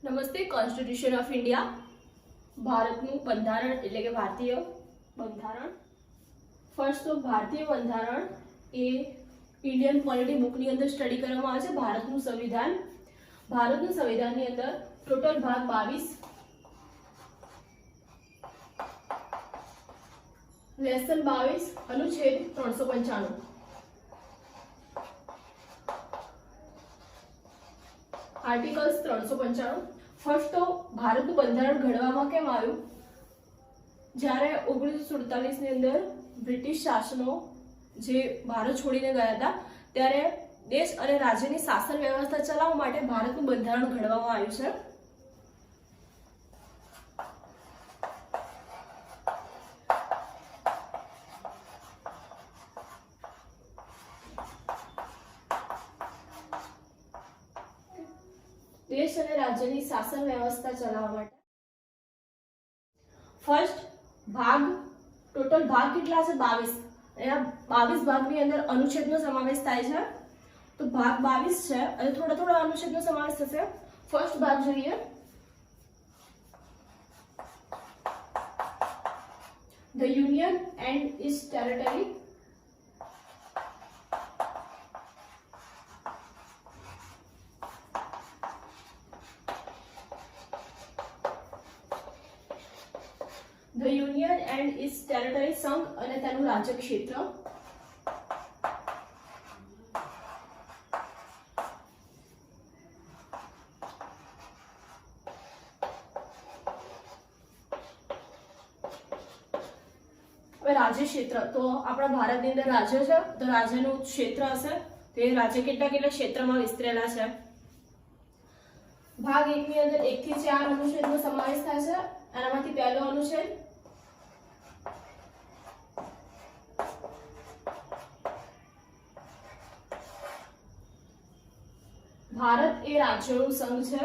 નમસ્તે. Constitution of India, ભારતનું બંધારણ એટલે કે ભારતીય બંધારણ. ફર્સ્ટ તો ભારતીય બંધારણ એ ઇન્ડિયન પોલિટી બુકની અંદર સ્ટડી કરવામાં આવે છે. ભારતનું સંવિધાન, ભારતનું સંવિધાનની અંદર ટોટલ ભાગ 22, લેસન 22, અનુચ્છેદ 395, આર્ટિકલ્સ 395. ફર્સ્ટ તો ભારતનું બંધારણ ઘડવામાં કેમ આવ્યું? જ્યારે 1947 ની અંદર બ્રિટિશ શાસનો જે ભારત છોડીને ગયા હતા ત્યારે દેશ અને રાજ્યની શાસન વ્યવસ્થા ચલાવવા માટે ભારતનું બંધારણ ઘડવામાં આવ્યું છે. દેશ અને રાજ્યની શાસન વ્યવસ્થા ચલાવવા માટે ફર્સ્ટ ભાગ, ટોટલ ભાગ કેટલા છે? 22. અને આ 22 ભાગની અંદર અનુચ્છેદનો સમાવેશ થાય છે. તો ભાગ 22 છે અને થોડા થોડા અનુચ્છેદનો સમાવેશ થશે. ફર્સ્ટ ભાગ જોઈએ, the union and its territory. The union and its territory, સંઘ અને તેનું રાજ્ય ક્ષેત્ર. હવે રાજ્ય ક્ષેત્ર, તો આપણા ભારતની અંદર રાજ્ય છે તો રાજ્યનું ક્ષેત્ર હશે. તો એ રાજ્ય કેટલા કેટલા ક્ષેત્રમાં વિસ્તરેલા છે? ભાગ 1 ની અંદર 1 થી 4 અનુચ્છેદનો સમાવેશ થાય છે. આનામાંથી પહેલો અનુચ્છેદ ભારત એ રાજ્યોનું સંઘ છે.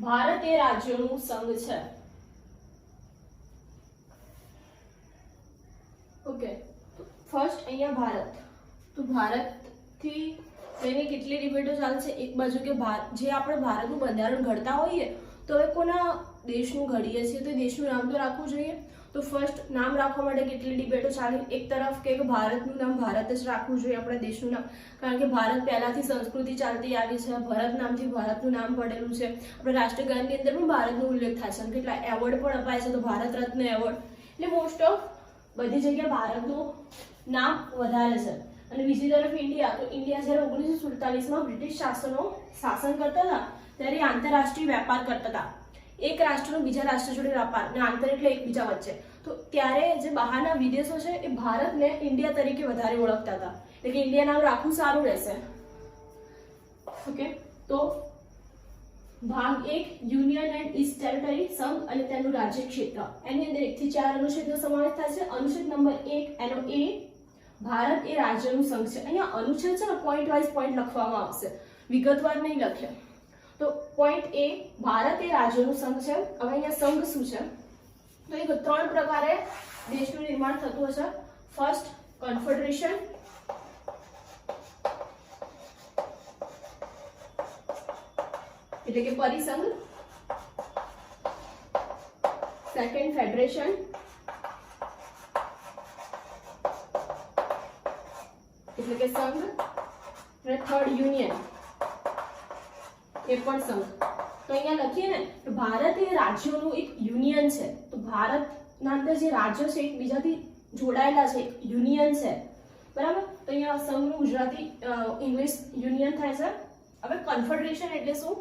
ભારત એ રાજ્યોનું સંઘ છે. ઓકે, ફર્સ્ટ અહીંયા ભારત. તો ભારતથી લઈને કેટલી ડિબેટો ચાલશે? એક બાજુ કે જે આપણે ભારતનું બંધારણ ઘડતા હોઈએ તો હવે કોના દેશનું ઘડીએ છીએ તો દેશનું નામ તો રાખવું જોઈએ. તો ફર્સ્ટ નામ રાખવા માટે કેટલી ડિબેટો ચાલી. એક તરફ કે ભારતનું નામ ભારત જ રાખવું જોઈએ, આપણા દેશનું નામ, કારણ કે ભારત પહેલાથી સંસ્કૃતિ ચાલતી આવી છે. ભરત નામથી ભારતનું નામ પડેલું છે. આપણે રાષ્ટ્રગાનની અંદર પણ ભારતનો ઉલ્લેખ થાય છે અને કેટલા એવોર્ડ પણ અપાય છે. તો ભારત રત્ન એવોર્ડ, એટલે મોસ્ટ ઓફ બધી જગ્યાએ ભારતનું નામ વધારે છે. અને બીજી તરફ ઇન્ડિયા, તો ઇન્ડિયા જ્યારે 1947માં બ્રિટિશ શાસનો શાસન કરતા હતા ત્યારે આંતરરાષ્ટ્રીય વેપાર કરતા હતા. એક રાષ્ટ્રનો બીજા રાષ્ટ્ર જોડે વેપાર, અને આંતર એટલે એકબીજા વચ્ચે. તો ત્યારે જે બહારના વિદેશો છે એ ભારતને ઇન્ડિયા તરીકે વધારે ઓળખતા હતા. એટલે કે ઇન્ડિયા નામ રાખવું સારું રહેશે. ઓકે, તો ભાગ 1 યુનિયન એન્ડ ઇટ્સ ટેરિટરી, સંઘ અને તેનું રાજ્ય ક્ષેત્ર. એની અંદર 1 થી 4 અનુચ્છેદનો સમાવેશ થાય છે. અનુચ્છેદ નંબર 1 એનો એ, ભારત એ રાજ્યનું સંઘ છે. અહીંયા અનુચ્છેદ છે ને પોઈન્ટ વાઇઝ પોઈન્ટ લખવામાં આવશે, વિગતવાર નહીં લખે. તો પોઈન્ટ એ, ભારત એ રાજ્યનું સંઘ છે. હવે અહીંયા સંઘ શું છે? તો એક 3 પ્રકારે દેશનું નિર્માણ થતું હશે. ફર્સ્ટ કન્ફેડરેશન, એટલે કે પરિસંઘ. સેકન્ડ ફેડરેશન, એટલે કે સંઘ. અને થર્ડ યુનિયન, એ પણ સંઘ. તો અહીંયા લખીએ ને તો ભારત એ રાજ્યોનું એક યુનિયન છે. તો ભારતના અંદર જે રાજ્યો છે એકબીજાથી જોડાયેલા છે, યુનિયન છે, બરાબર. તો અહીંયા સંઘનું ગુજરાતી ઇંગ્લિશ યુનિયન થાય છે. હવે કન્ફેડરેશન એટલે શું?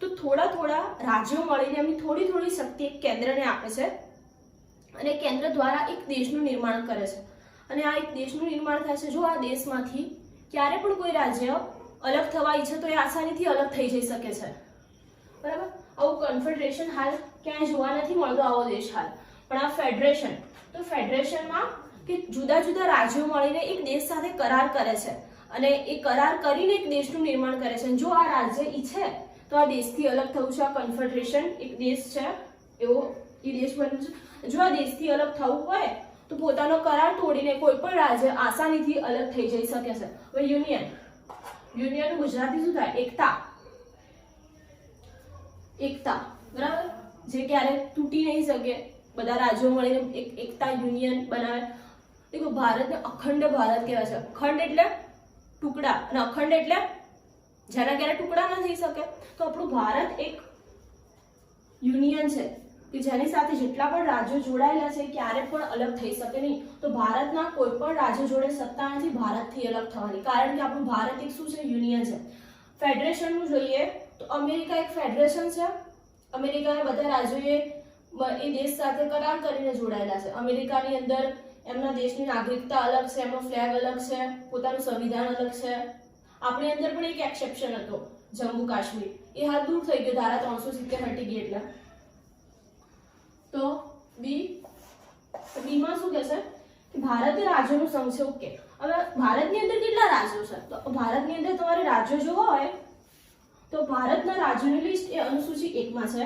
તો થોડા થોડા રાજ્યો મળીને એમની થોડી થોડી શક્તિ એક કેન્દ્રને આપે છે અને કેન્દ્ર દ્વારા એક દેશનું નિર્માણ કરે છે. અને આ એક દેશનું નિર્માણ થાય છે. જો આ દેશમાંથી ક્યારે પણ કોઈ રાજ્ય અલગ થવા ઈચ્છે તો એ આસાનીથી અલગ થઈ જઈ શકે છે, બરાબર. આવું કન્ફેડરેશન હાલ ક્યાંય જોવા નથી મળતો, આવો દેશ હાલ. પણ આ ફેડરેશન, તો ફેડરેશનમાં કે જુદા જુદા રાજ્યો મળીને એક દેશ સાથે કરાર કરે છે અને એ કરાર કરીને એક દેશનું નિર્માણ કરે છે. જો આ રાજ્ય ઈચ્છે તો આ દેશથી અલગ થવું છે. આ કન્ફેડરેશન એક દેશ છે એવો એ દેશ બન્યું છે. જો આ દેશથી અલગ થવું હોય તો પોતાનો કરાર તોડીને કોઈ પણ રાજ્ય આસાનીથી અલગ થઈ જઈ શકે છે. હવે યુનિયન ગુજરાતી શું થાય? એકતા, બરાબર, જે ક્યારે તૂટી નહીં શકે, બધા રાજ્યો મળીને એક એકતા યુનિયન બનાવે. દેખો, ભારતને અખંડ ભારત કહેવાય છે. અખંડ એટલે ટુકડા અને અખંડ એટલે જેના ક્યારે ટુકડા ન થઈ શકે. તો આપણું ભારત એક યુનિયન છે કે જેની સાથે જેટલા પણ રાજ્યો જોડાયેલા છે ક્યારે પણ અલગ થઈ શકે નહીં. તો ભારતના કોઈ પણ રાજ્ય જોડે સત્તા નથી ભારતથી અલગ થવાની, કારણ કે આપણું ભારત એક શું છે? યુનિયન છે. ફેડરેશનનું જોઈએ તો અમેરિકા એક ફેડરેશન છે. અમેરિકાના બધા રાજ્યોએ એ દેશ સાથે કરાર કરીને જોડાયેલા છે. અમેરિકાની અંદર એમના દેશની નાગરિકતા અલગ છે, એમનો ફ્લેગ અલગ છે, પોતાનું સંવિધાન અલગ છે. આપણી અંદર પણ એક એક્સેપ્શન હતો, જમ્મુ કાશ્મીર, એ હાલ દૂર થઈ ગયો ધારા 370 હટી ગઈ એટલે. તો બીમાં શું કહેશે કે ભારત એ રાજ્યોનું સંઘ છે. ઓકે, હવે ભારતની અંદર કેટલા રાજ્યો છે? તો ભારતની અંદર તમારે રાજ્યો જોવા હોય તો ભારતના રાજ્યોની લિસ્ટ એ અનુસૂચિ 1 માં છે.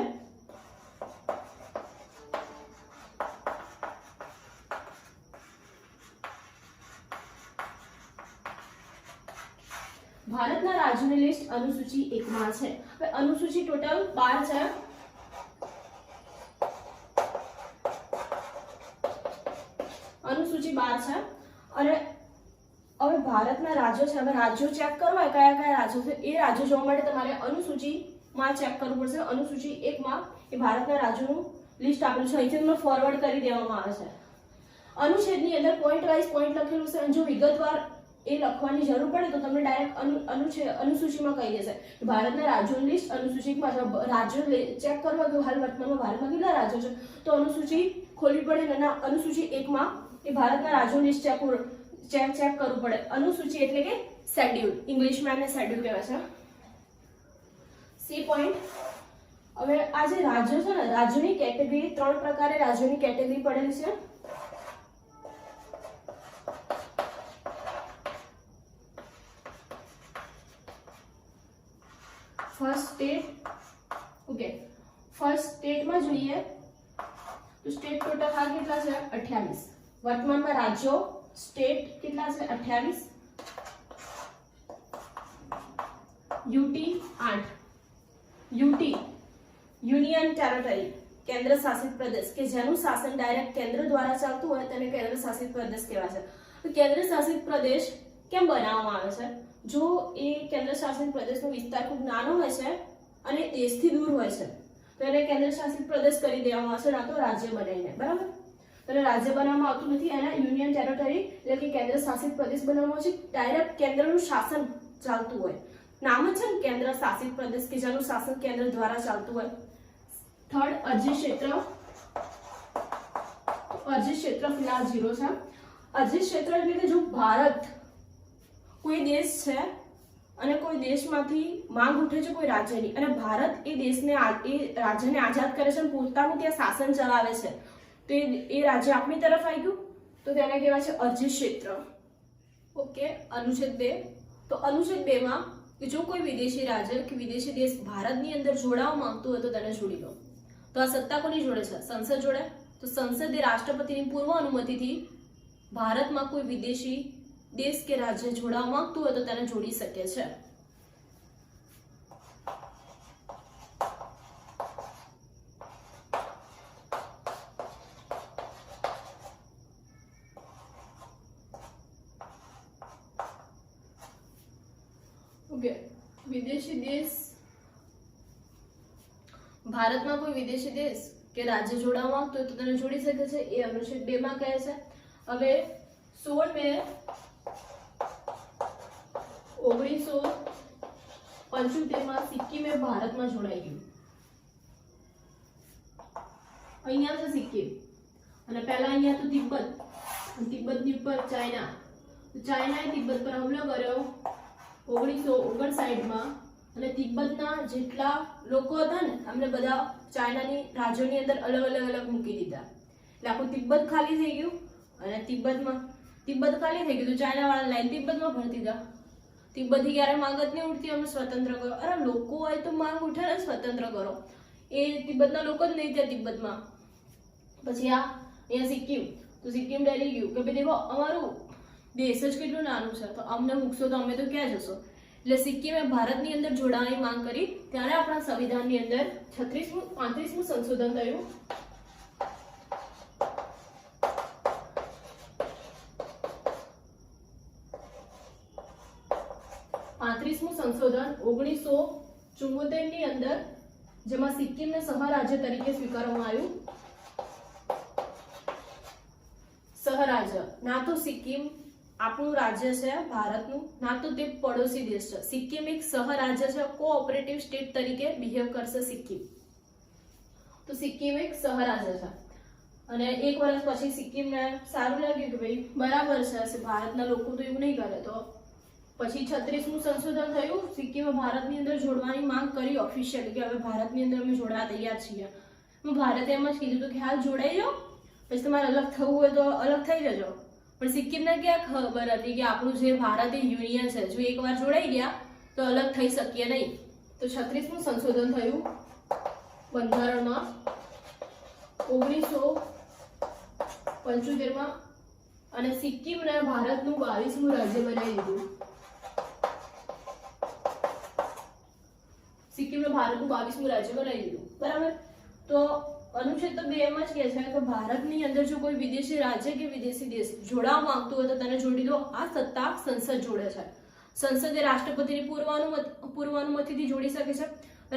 ભારતના રાજ્યોની લિસ્ટ અનુસૂચિ 1 માં છે. હવે અનુસૂચિ ટોટલ 12 છે. અનુસૂચિ 12 છે. અને હવે ભારતના રાજ્યો છે. હવે રાજ્યો ચેક કરવા કયા કયા રાજ્યો છે એ રાજ્યો જોવા માટે તમારે અનુસૂચિમાં ચેક કરવું પડશે. અનુસૂચિ 1 માં એ ભારતના રાજ્યોનું લિસ્ટ આપેલું છે. અહીંથી તમને ફોરવર્ડ કરી દેવામાં આવે છે. અનુચ્છેદની અંદર પોઈન્ટ વાઇઝ પોઈન્ટ લખેલું છે અને જો વિગતવાર એ લખવાની જરૂર પડે તો તમને ડાયરેક્ટ અનુસૂચિમાં કહી દેશે ભારતના રાજ્યોની લિસ્ટ અનુસૂચિમાં રાજ્યો ચેક કરવા કે હાલ વર્તમાનમાં ભારતમાં કેટલા રાજ્યો છે તો અનુસૂચિ ખોલવી પડે અને અનુસૂચિ 1 માં એ ભારતના રાજ્યોની લિસ્ટ ચેક કરવું પડે. અનુસૂચિ એટલે કે શેડ્યુલ, ઇંગ્લિશમાં એને શેડ્યુલ કહેવાય છે. C point. હવે આ જે રાજ્યો છે ને, રાજ્યોની કેટેગરી 3 પ્રકારે રાજ્યોની કેટેગરી પડેલી છે. First state. ઓકે, ફર્સ્ટ સ્ટેટમાં જોઈએ તો સ્ટેટ ટોટલ હાલ કેટલા છે? 28. વર્તમાનમાં રાજ્યો સ્ટેટ કેટલા છે? 28. યુટી 8. યુટી યુનિયન ટેરેટરી, કેન્દ્ર શાસિત પ્રદેશ, કે જેનું શાસન ડાયરેક્ટ કેન્દ્ર દ્વારા ચાલતું હોય તેને કેન્દ્ર શાસિત પ્રદેશ કહેવાય છે. તો કેન્દ્ર શાસિત પ્રદેશ કેમ બનાવવામાં આવે છે? જો એ કેન્દ્ર શાસિત પ્રદેશનો વિસ્તાર ખૂબ નાનો હોય છે અને દેશથી દૂર હોય છે તો એને કેન્દ્ર શાસિત પ્રદેશ કરી દેવામાં આવશે, ના તો રાજ્ય બનાવીને. બરાબર, એટલે રાજ્ય બનાવવામાં આવતું નથી, એને યુનિયન ટેરેટરી એટલે કે કેન્દ્ર શાસિત પ્રદેશ બનાવવામાં આવશે. ડાયરેક્ટ કેન્દ્રનું શાસન ચાલતું હોય, નામ જ છે ને કેન્દ્ર શાસિત પ્રદેશ, કે જેનું શાસન કેન્દ્ર દ્વારા ચાલતું હોય. થર્ડ, અરજી ક્ષેત્ર. અરજી ક્ષેત્ર ફિલહાલ 0 છે. અરજી ક્ષેત્ર એટલે કે જો ભારત કોઈ દેશ છે અને કોઈ દેશમાંથી માંગ ઉઠે છે કોઈ રાજ્યની અને ભારત એ દેશને એ રાજ્યને આઝાદ કરે છે અને પોતાનું ત્યાં શાસન ચલાવે છે તો એ રાજ્ય આપણી તરફ આવી ગયું તો તેને કહેવાય છે અરજી ક્ષેત્ર. ઓકે, અનુચ્છેદ 2. તો અનુચ્છેદ 2 માં જો કોઈ વિદેશી રાજ્ય કે વિદેશી દેશ ભારતની અંદર જોડાવા માંગતું હોય તો તેને જોડી લો. તો આ સત્તા કોની જોડે છે? સંસદ જોડે. તો સંસદે રાષ્ટ્રપતિની પૂર્વ અનુમતિથી ભારતમાં કોઈ વિદેશી દેશ કે રાજ્ય જોડાવા માંગતું હોય તો તેને જોડી શકે છે. ઓકે, વિદેશી દેશ, ભારતમાં કોઈ વિદેશી દેશ કે રાજ્ય જોડાવા માંગતું હોય તો તેને જોડી શકે છે. એ અનુચ્છેદ 2 માં કહે છે. હવે 16 મે 1975 માં સિક્કિમ એ ભારતમાં જોડાઈ ગયું. અહીંયા છે સિક્કિમ અને પહેલા અહીંયા તો તિબ્બત, તિબ્બતની ઉપર ચાઇના. ચાઇનાએ તિબ્બત પર હુમલો કર્યો 1959 માં અને તિબ્બતના જેટલા લોકો હતા ને અમને બધા ચાઇનાની રાજ્યોની અંદર અલગ મૂકી દીધા. એટલે આખું તિબ્બત ખાલી થઈ ગયું અને તિબ્બત ખાલી થઈ ગયું તો ચાઇના વાળા લાઈન તિબ્બતમાં ભરતી દીધા. તિબ્બતથી ક્યારે માંગ જ નહીં ઉઠતી અમને સ્વતંત્ર કરો. અરે લોકો હોય તો માંગ ઉઠે ને સ્વતંત્ર કરો. એ તિબ્બતના લોકો જ નહીં ત્યાં તિબ્બતમાં. પછી આ અહીંયા સિક્કિમ, તો સિક્કિમ ડરી ગયું કે ભાઈ દેખો અમારું દેશ જ કેટલું નાનું છે, તો અમને મૂકશો તો અમે તો ક્યાં જશો. એટલે સિક્કિમે ભારતની અંદર જોડાવાની માંગ કરી. ત્યારે આપણા સંવિધાનની અંદર 35મું સંશોધન થયું. 35મું સંશોધન 1974 ની અંદર, જેમાં સિક્કિમને સહરાજ્ય તરીકે સ્વીકારવામાં આવ્યું. સહરાજ્ય, ના તો સિક્કિમ આપણું રાજ્ય છે ભારતનું, ના તો તે પડોશી દેશ છે. સિક્કિમ એક સહરાજ્ય છે, કોઓપરેટિવ સ્ટેટ તરીકે બિહેવ કરશે સિક્કિમ. તો સિક્કિમ એક સહરાજ્ય છે. અને એક વર્ષ પછી સિક્કિમને સારું લાગ્યું કે ભાઈ બરાબર છે, ભારતના લોકો તો એવું નહીં કરે. તો પછી 36મું સંશોધન થયું. સિક્કિમે ભારતની અંદર જોડવાની માંગ કરી ઓફિશિયલી કે હવે ભારતની અંદર અમે જોડવા તૈયાર છીએ. ભારતે એમ જ કીધું હતું કે હાલ જોડાઈ જાઓ, પછી તમારે અલગ થવું હોય તો અલગ થઈ જજો. પણ સિક્કિમને ક્યાં ખબર હતી કે આપણું જે ભારત એ યુનિયન છે, જો એકવાર જોડાઈ ગયા તો અલગ થઈ શકીએ નહીં. તો 36મું સંશોધન થયું બંધારણમાં 1975માં, અને સિક્કિમને ભારતનું 22મું રાજ્ય બનાવી દીધું. સિક્કિમને ભારતનું 22મું રાજ્ય બનાવી દીધું. બરાબર. તો અનુચ્છેદ તો 2 માં જ કહે છે કે ભારતની અંદર જો કોઈ વિદેશી રાજ્ય કે વિદેશી દેશ જોડાવા માંગતું હોય તો તેને જોડી દો. આ સત્તા સંસદ જોડે છે. સંસદ એ રાષ્ટ્રપતિની પૂર્વ અનુમતિથી જોડી શકે છે.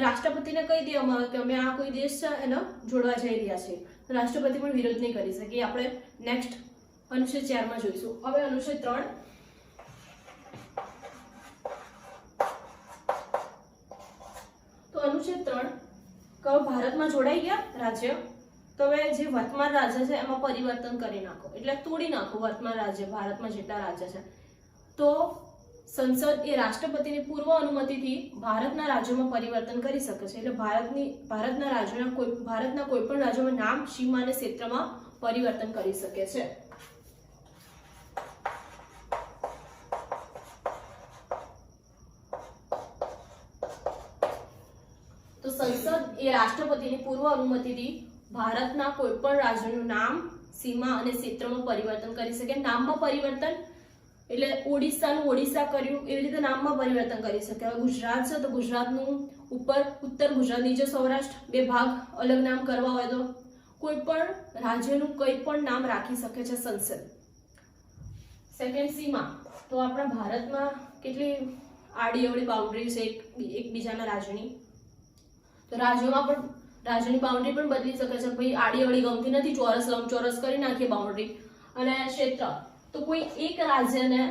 રાષ્ટ્રપતિને કહી દેવામાં આવે કે અમે આ કોઈ દેશ છે એને જોડવા જઈ રહ્યા છીએ, રાષ્ટ્રપતિ પણ વિરોધ નહીં કરી શકે. આપણે નેક્સ્ટ અનુચ્છેદ 4 માં જોઈશું. હવે અનુચ્છેદ 3. તો અનુચ્છેદ 3 કે ભારતમાં જોડાઈ ગયા રાજ્ય, તો હવે જે વર્તમાન રાજ્ય છે એમાં પરિવર્તન કરી નાખો, એટલે તોડી નાખો વર્તમાન રાજ્ય, ભારતમાં જેટલા રાજ્ય છે. તો સંસદ એ રાષ્ટ્રપતિની પૂર્વ અનુમતિથી ભારતના રાજ્યોમાં પરિવર્તન કરી શકે છે. એટલે ભારતના કોઈ પણ રાજ્યોમાં નામ, સીમા અને ક્ષેત્રમાં પરિવર્તન કરી શકે છે. તો સંસદ એ રાષ્ટ્રપતિની પૂર્વ અનુમતિથી ભારતના કોઈ પણ રાજ્યનું નામ, સીમા અને ક્ષેત્રમાં પરિવર્તન કરી શકે. નામમાં પરિવર્તન એટલે ઓડિશાનું ઓડિશા કર્યું એવી રીતે નામમાં પરિવર્તન કરી શકે. હવે ગુજરાત છે તો ગુજરાતનું ઉત્તર ગુજરાત, નીચે સૌરાષ્ટ્ર, 2 ભાગ અલગ નામ કરવા હોય તો કોઈ પણ રાજ્યનું કંઈ પણ નામ રાખી શકે છે સંસદ. સેકન્ડ, સીમા. તો આપણા ભારતમાં કેટલી આડી અવળી બાઉન્ડ્રી છે એકબીજાના રાજ્યની. તો રાજ્યોમાં પણ રાજ્યની બાઉન્ડ્રી પણ બદલી શકે છે. ભાઈ આડી અવળી ગમતી નથી, ચોરસ લંબચોરસ કરી નાખીએ બાઉન્ડ્રી. અને ક્ષેત્ર, તો કોઈ એક રાજ્યને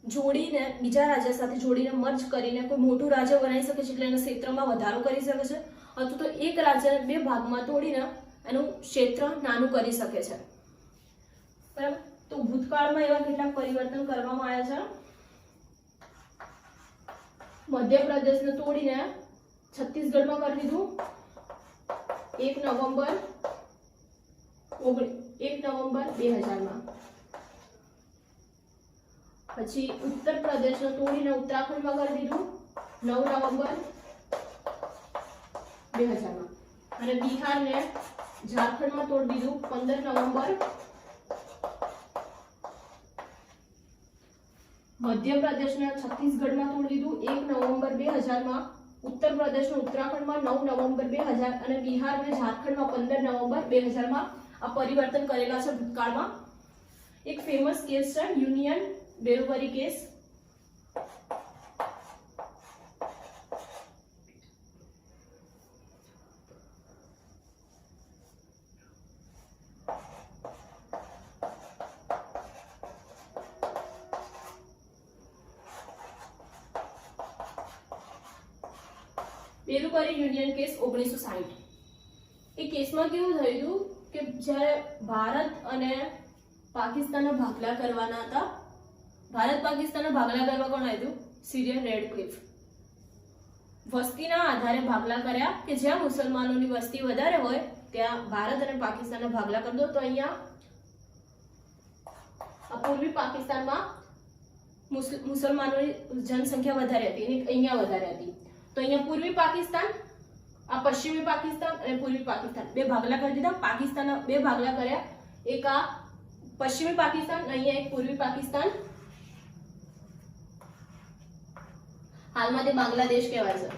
જોડીને બીજા રાજ્ય સાથે જોડીને મર્જ કરીને કોઈ મોટું રાજ્ય બનાવી શકે છે, એટલે એના ક્ષેત્રમાં વધારો કરી શકે છે. અથવા તો એક રાજ્યને 2 ભાગમાં તોડીને એનું ક્ષેત્ર નાનું કરી શકે છે. બરાબર. તો ભૂતકાળમાં એવા કેટલાક પરિવર્તન કરવામાં આવ્યા છે. મધ્યપ્રદેશને તોડીને છત્તીસગઢમાં કરી દીધું 1 નવેમ્બર 2000માં. પછી ઉત્તર પ્રદેશને તોડીને ઉત્તરાખંડમાં કરી દીધું 9 નવેમ્બર 2000માં. અને બિહારને ઝારખંડમાં તોડી દીધું 15 નવેમ્બર. મધ્યપ્રદેશને છત્તીસગઢમાં તોડી દીધું 1 નવેમ્બર 2000માં. ઉત્તર પ્રદેશને ઉત્તરાખંડમાં 9 નવેમ્બર 2000 અને બિહારને ઝારખંડમાં 15 નવેમ્બર 2000માં આ પરિવર્તન કરેલા છે ભૂતકાળમાં. એક ફેમસ કેસ છે union Berubari case. Berubari union case 1960. એ કેસમાં કેવું થયું હતું કે જ્યારે ભારત અને પાકિસ્તાનના ભાગલા કરવાના હતા, ભારત પાકિસ્તાનના ભાગલા કરવા કોણ આવ્યું? Syrian Radcliffe. વસ્તીના આધારે ભાગલા કર્યા કે જ્યાં મુસલમાનોની વસ્તી વધારે હોય ત્યાં ભારત અને પાકિસ્તાનના ભાગલા કરી દો. તો અહીંયા પૂર્વી પાકિસ્તાનમાં મુસલમાનોની જનસંખ્યા વધારે હતી અને અહીંયા વધારે હતી. તો અહીંયા પૂર્વી પાકિસ્તાન આ પશ્ચિમી પાકિસ્તાન અને પૂર્વી પાકિસ્તાન બે ભાગલા કરી દીધા. પાકિસ્તાનના બે ભાગલા કર્યા, એક આ પશ્ચિમી પાકિસ્તાન, અહીંયા એક પૂર્વી પાકિસ્તાન. હાલમાં તે બાંગ્લાદેશ કહેવાય છે.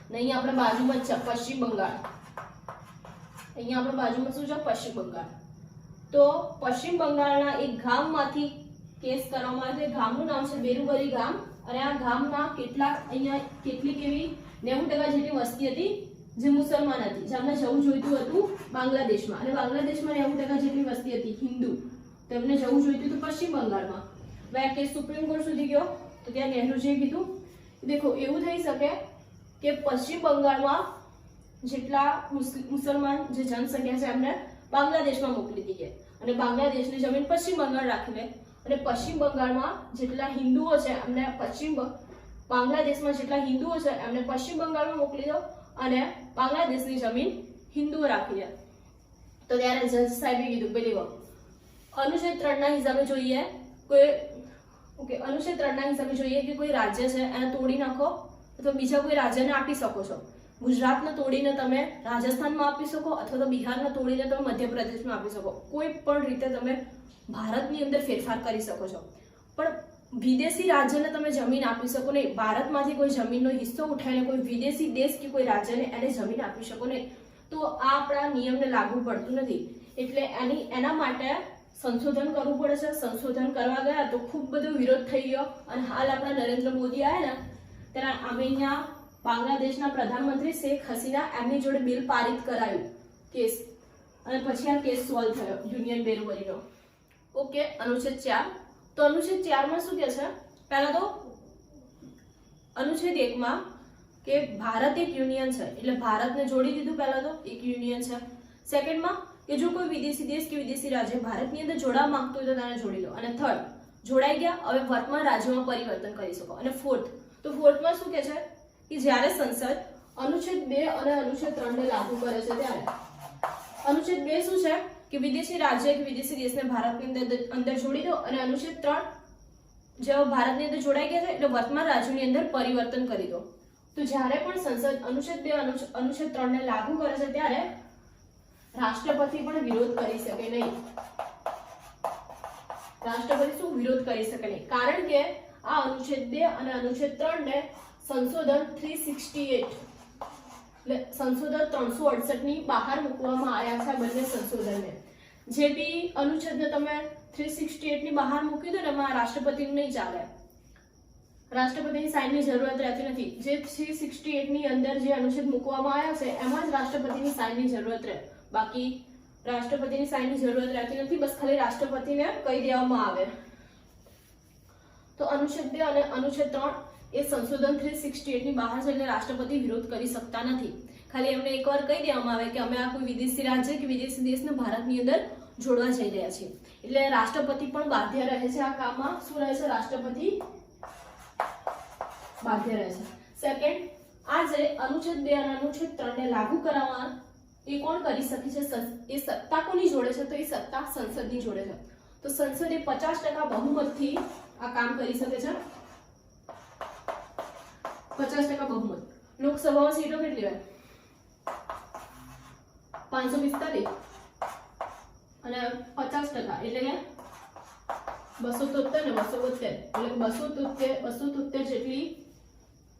ને અહીંયા આપણે બાજુમાં છે પશ્ચિમ બંગાળ. અહીંયા આપણે બાજુમાં શું છે? પશ્ચિમ બંગાળ. તો પશ્ચિમ બંગાળના એક ગામમાંથી કેસ કરવામાં આવ્યો. ગામનું નામ છે બેરુબરી ગામ, અને આ ગામના અહીંયા કેટલીક એવી 90% જેટલી વસ્તી હતી જે મુસલમાન હતી, જેમને જવું જોઈતું હતું બાંગ્લાદેશમાં, અને બાંગ્લાદેશમાં 90% જેટલી વસ્તી હતી હિન્દુ, તેમને જવું જોઈતું હતું પશ્ચિમ બંગાળમાં. હવે આ કેસ સુપ્રીમ કોર્ટ સુધી ગયો, તો ત્યાં નહેરુજીએ કીધું દેખો એવું થઈ શકે કે પશ્ચિમ બંગાળમાં જેટલા મુસલમાન જે જનસંખ્યા છે એમને બાંગ્લાદેશમાં મોકલી દઈએ, અને બાંગ્લાદેશની જમીન પશ્ચિમ બંગાળ રાખી લે, અને પશ્ચિમ બંગાળમાં જેટલા હિન્દુઓ છે એમને બાંગ્લાદેશમાં જેટલા હિન્દુઓ છે એમને પશ્ચિમ બંગાળમાં મોકલી દો, અને બાંગ્લાદેશની જમીન હિન્દુઓ રાખી દે. તો ત્યારે જજ સાહેબે કીધું પેલી વાત અનુચ્છેદ 3 ના હિસાબે જોઈએ અનુચ્છેદ 3 ના હિસાબે જોઈએ કે કોઈ રાજ્ય છે એને તોડી નાખો અથવા બીજા કોઈ રાજ્યને આપી શકો છો. ગુજરાતને તોડીને તમે રાજસ્થાનમાં આપી શકો, અથવા તો બિહારને તોડીને તમે મધ્યપ્રદેશમાં આપી શકો. કોઈ પણ રીતે તમે ભારતની અંદર ફેરફાર કરી શકો છો, પણ વિદેશી રાજ્યને તમે જમીન આપી શકો નહીં. ભારતમાંથી કોઈ જમીનનો હિસ્સો ઉઠાવીને કોઈ વિદેશી દેશ કે કોઈ રાજ્યને એને જમીન આપી શકો નહીં. તો આ આપણા નિયમને લાગુ પડતું નથી. એટલે એના માટે સંશોધન કરવું પડે છે. સંશોધન કરવા ગયા તો ખૂબ બધો વિરોધ થઈ ગયો, અને હાલ આપણા નરેન્દ્ર મોદી આવ્યા ને ત્યારે અમે અહીંયા બાંગ્લાદેશના પ્રધાનમંત્રી શેખ હસીના એમની જોડે બિલ પારિત કરાયું કેસ, અને પછી આ કેસ સોલ્વ થયો યુનિયન બેરુબરીનો. ઓકે, અનુચ્છેદ 4. તો અનુચ્છેદ 4 માં શું કહે છે? પહેલા તો અનુચ્છેદ 1 માં કે ભારત એક યુનિયન છે, એટલે ભારતને જોડી દીધું. પહેલા તો એક યુનિયન છે. સેકન્ડમાં કે જો કોઈ વિદેશી દેશ કે વિદેશી રાજ્ય ભારતની અંદર જોડાવા માંગતો હોય તો તેને જોડી લો. અને થર્ડ, જોડાઈ ગયા, હવે વર્તમાન રાજ્યોમાં પરિવર્તન કરી શકો. અને ફોર્થમાં શું કહે છે કે જ્યારે સંસદ અનુચ્છેદ 2 અને અનુચ્છેદ 3 ને લાગુ કરે છે ત્યારે અનુચ્છેદ 2 શું છે કે વિદેશી રાજ્ય કે વિદેશી દેશને ભારતની અંદર જોડી દો, અને અનુચ્છેદ 3 જેવો ભારતની અંદર જોડાઈ ગયા છે એટલે વર્તમાન રાજ્યોની અંદર પરિવર્તન કરી દો. તો જ્યારે પણ સંસદ અનુચ્છેદ 2 અનુચ્છેદ 3 ને લાગુ કરે છે ત્યારે રાષ્ટ્રપતિ પણ વિરોધ કરી શકે નહીં. રાષ્ટ્રપતિ શું વિરોધ કરી શકે નહીં? કારણ કે આ અનુચ્છેદ 2 અને અનુચ્છેદ 3 ને સંશોધન 368 એટલે સંશોધન 368 ની બહાર મૂકવામાં આવ્યા છે. બંને સંશોધનને જે બી અનુચ્છેદને તમે 368 ની બહાર મૂકી દો ને એમાં રાષ્ટ્રપતિનું નહીં ચાલે. રાષ્ટ્રપતિની સાઇનની જરૂરત રહેતી નથી. જે 368 ની અંદર જે અનુચ્છેદ મૂકવામાં આવ્યા છે એમાં જ રાષ્ટ્રપતિની સાઇનની જરૂરત રહે. બાકી રાષ્ટ્રપતિની સાઇનની જરૂરત રહેતી નથી. બસ ખાલી રાષ્ટ્રપતિને કહી દેવામાં આવે. તો અનુચ્છેદ 2 અને અનુચ્છેદ 3 એ સંશોધન 368 ની બહાર છે, એટલે રાષ્ટ્રપતિ વિરોધ કરી શકતા નથી. ખાલી એમને એકવાર કહી દેવામાં આવે કે અમે આ કોઈ વિદેશી રાજ્ય કે વિદેશી દેશને ભારતની અંદર જોડવા જઈ રહ્યા છીએ, એટલે રાષ્ટ્રપતિ પણ બાધ્ય રહે છે આ કામમાં. શું રહે છે? રાષ્ટ્રપતિ બાધ્ય રહે છે. સેકન્ડ, આ જે અનુચ્છેદ 2 અને અનુચ્છેદ 3 ને લાગુ કરાવવા એ કોણ કરી શકે છે? એ સત્તા કોની જોડે છે? તો એ સત્તા સંસદની જોડે છે. તો સંસદે 50% બહુમતથી આ કામ કરી શકે છે. 50% બહુમત. લોકસભામાં સીટો કેટલી હોય? 545 અને 50% એટલે કે 273 ને 272 એટલે 273 જેટલી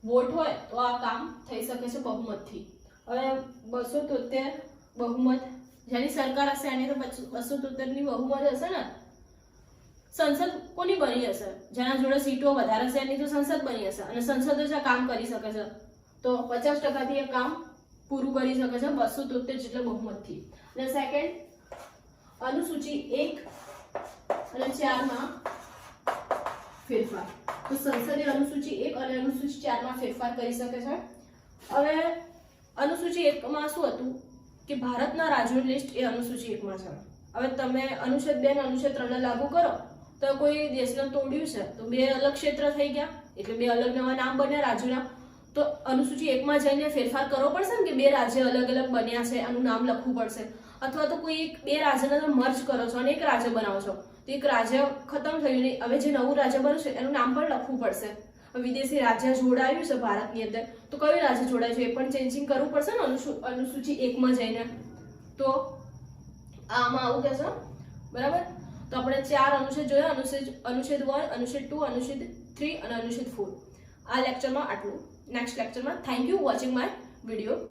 વોટ હોય તો આ કામ થઈ શકે છે બહુમતથી. હવે 273 બહુમત જેની સરકાર હશે એની તો 273 ની બહુમત હશે ને. સંસદ કોની બની હશે? જેના જોડે સીટો વધારે છે એની તો સંસદ બની હશે, અને સંસદ જ આ કામ કરી શકે છે. તો 50% થી એ કામ પૂરું કરી શકે છે 273 જેટલા બહુમતથી. અને સેકન્ડ, અનુસૂચિ 1 અને 4 માં ફેરફાર. તો સંસદે અનુસૂચિ 1 અને અનુસૂચિ 4 માં ફેરફાર કરી શકે છે. હવે અનુસૂચિ 1 માં શું હતું કે ભારતના રાજ્યોની લિસ્ટ એ અનુસૂચિ 1 માં છે. હવે તમે અનુચ્છેદ 2 અને અનુચ્છેદ 3 ને લાગુ કરો તો કોઈ દેશને તોડ્યું છે તો બે અલગ ક્ષેત્ર થઈ ગયા, એટલે બે અલગ નવા નામ બન્યા રાજ્યોના. તો અનુસૂચિ 1 માં જઈને ફેરફાર કરવો પડશે ને કે બે રાજ્ય અલગ અલગ બન્યા છે એનું નામ લખવું પડશે. અથવા તો કોઈ બે રાજ્યને તમે મર્જ કરો છો અને એક રાજ્ય બનાવો છો તો એક રાજ્ય ખતમ થયું નહીં, હવે જે નવું રાજ્ય બન્યું છે એનું નામ પણ લખવું પડશે. વિદેશી રાજ્ય જોડાયું છે ભારતની અંદર, તો કયું રાજ્ય જોડાયું છે એ પણ ચેન્જિંગ કરવું પડશે ને અનુસૂચિ 1 માં જઈને. તો આમાં આવું કહેશે, બરાબર. તો આપણે 4 અનુચ્છેદ જોયા, અનુચ્છેદ 1, અનુચ્છેદ 2, અનુચ્છેદ 3 અને અનુચ્છેદ 4. આ લેક્ચરમાં આટલું. નેક્સ્ટ લેક્ચરમાં thank you watching my video.